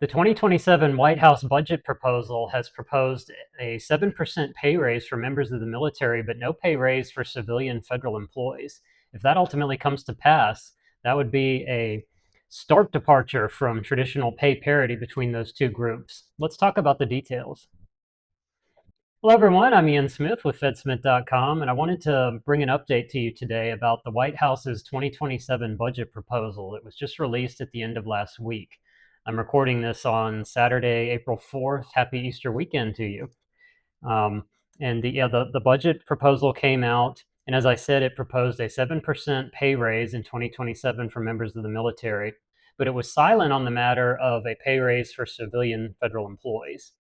The 2027 White House budget proposal has proposed a 7% pay raise for members of the military, but no pay raise for civilian federal employees. If that ultimately comes to pass, that would be a stark departure from traditional pay parity between those two groups. Let's talk about the details. Hello, everyone. I'm Ian Smith with FedSmith.com, and I wanted to bring an update to you today about the White House's 2027 budget proposal. It was just released at the end of last week. I'm recording this on Saturday, April 4th. Happy Easter weekend to you. Um, and the budget proposal came out, and as I said, it proposed a 7% pay raise in 2027 for members of the military, but it was silent on the matter of a pay raise for civilian federal employees.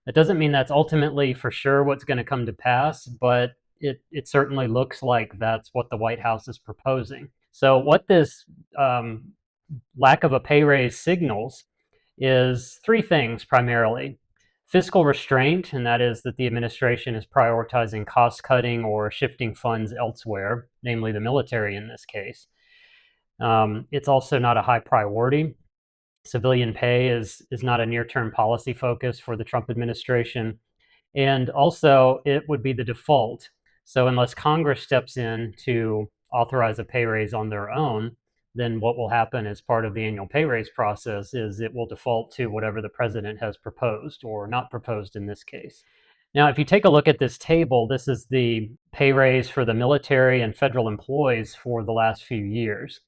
That doesn't mean that's ultimately for sure what's going to come to pass, but it certainly looks like that's what the White House is proposing. So, what this lack of a pay raise signals is three things primarily: fiscal restraint, and that is that the administration is prioritizing cost cutting or shifting funds elsewhere, namely the military in this case. It's also not a high priority. Civilian pay is not a near-term policy focus for the Trump administration. And also, it would be the default. So unless Congress steps in to authorize a pay raise on their own, then what will happen as part of the annual pay raise process is it will default to whatever the president has proposed or not proposed in this case. Now, if you take a look at this table, this is the pay raise for the military and federal employees for the last few years.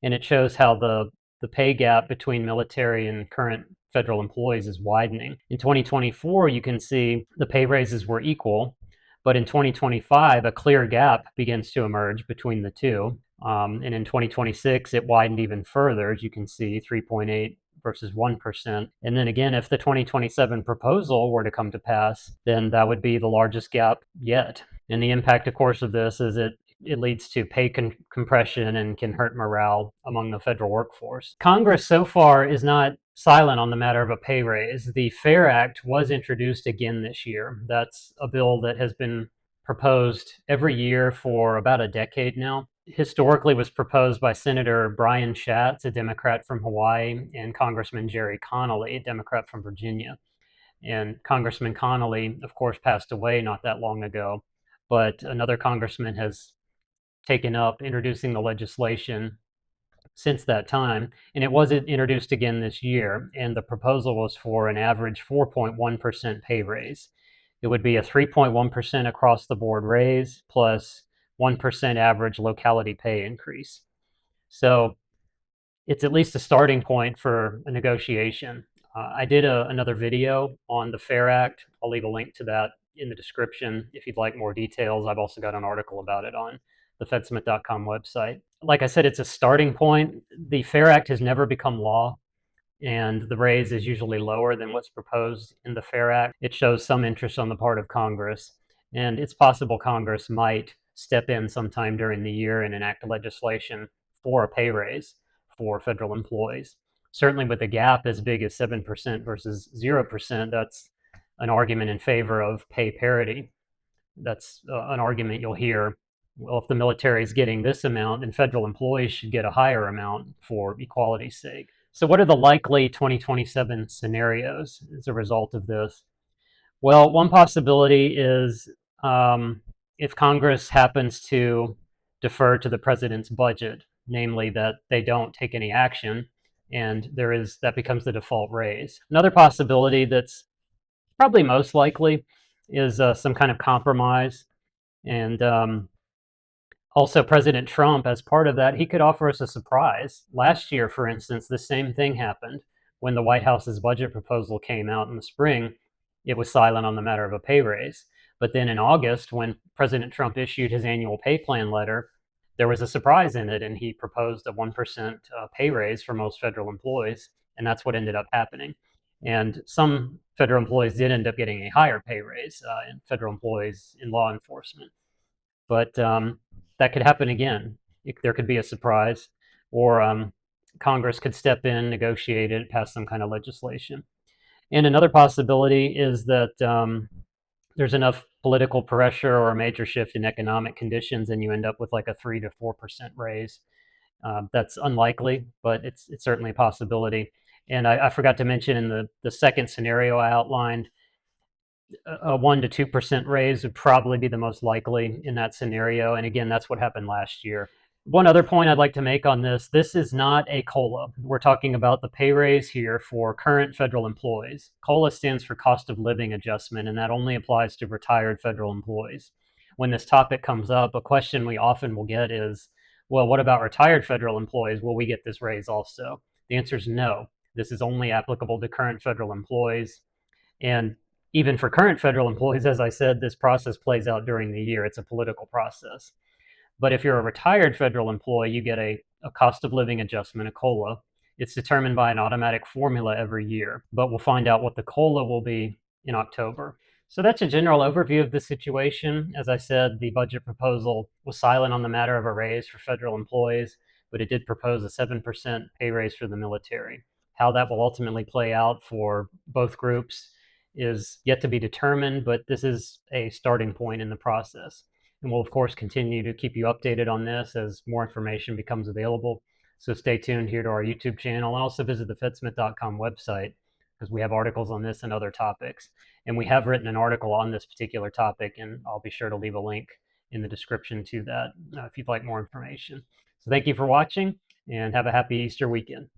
And it shows how the pay gap between military and current federal employees is widening. In 2024, you can see the pay raises were equal, but in 2025, a clear gap begins to emerge between the two. And in 2026, it widened even further, as you can see, 3.8 versus 1%. And then again, if the 2027 proposal were to come to pass, then that would be the largest gap yet. And the impact, of course, of this is it leads to pay compression and can hurt morale among the federal workforce. Congress so far is not silent on the matter of a pay raise. The FAIR Act was introduced again this year. That's a bill that has been proposed every year for about a decade now. Historically was proposed by Senator Brian Schatz, a Democrat from Hawaii, and Congressman Jerry Connolly, a Democrat from Virginia. And Congressman Connolly, of course, passed away not that long ago, but another congressman has taken up introducing the legislation since that time, and it was introduced again this year, and the proposal was for an average 4.1% pay raise. It would be a 3.1% across the board raise plus 1% average locality pay increase. So it's at least a starting point for a negotiation. I did another video on the FAIR Act. I'll leave a link to that in the description if you'd like more details. I've also got an article about it on the FedSmith.com website. Like I said, it's a starting point. The FAIR Act has never become law, and the raise is usually lower than what's proposed in the FAIR Act. It shows some interest on the part of Congress, and it's possible Congress might step in sometime during the year and enact legislation for a pay raise for federal employees. Certainly with a gap as big as 7% versus 0%, that's an argument in favor of pay parity. That's an argument you'll hear. Well, if the military is getting this amount, then federal employees should get a higher amount for equality's sake. So what are the likely 2027 scenarios as a result of this? Well, one possibility is if Congress happens to defer to the president's budget, namely that they don't take any action, and that becomes the default raise. Another possibility that's probably most likely is some kind of compromise, and also, President Trump, as part of that, he could offer us a surprise. Last year, for instance, the same thing happened when the White House's budget proposal came out in the spring. It was silent on the matter of a pay raise. But then in August, when President Trump issued his annual pay plan letter, there was a surprise in it, and he proposed a 1% pay raise for most federal employees, and that's what ended up happening. And some federal employees did end up getting a higher pay raise, and federal employees in law enforcement. But that could happen again. There could be a surprise, or Congress could step in, negotiate it, pass some kind of legislation. And another possibility is that there's enough political pressure or a major shift in economic conditions, and you end up with like a 3 to 4% raise. That's unlikely, but it's certainly a possibility. And I forgot to mention in the second scenario I outlined, a 1 to 2% raise would probably be the most likely in that scenario. And again, that's what happened last year. One other point I'd like to make on this is not a COLA. We're talking about the pay raise here for current federal employees. COLA stands for cost of living adjustment, and that only applies to retired federal employees. When this topic comes up, a question we often will get is, well, what about retired federal employees? Will we get this raise also? The answer is no. This is only applicable to current federal employees. And even for current federal employees, as I said, this process plays out during the year. It's a political process. But if you're a retired federal employee, you get a cost of living adjustment, a COLA. It's determined by an automatic formula every year, but we'll find out what the COLA will be in October. So that's a general overview of the situation. As I said, the budget proposal was silent on the matter of a raise for federal employees, but it did propose a 7% pay raise for the military. How that will ultimately play out for both groups is yet to be determined, but this is a starting point in the process. And we'll, of course, continue to keep you updated on this as more information becomes available. So stay tuned here to our YouTube channel and also visit the FedSmith.com website because we have articles on this and other topics. And we have written an article on this particular topic, and I'll be sure to leave a link in the description to that if you'd like more information. So thank you for watching, and have a happy Easter weekend.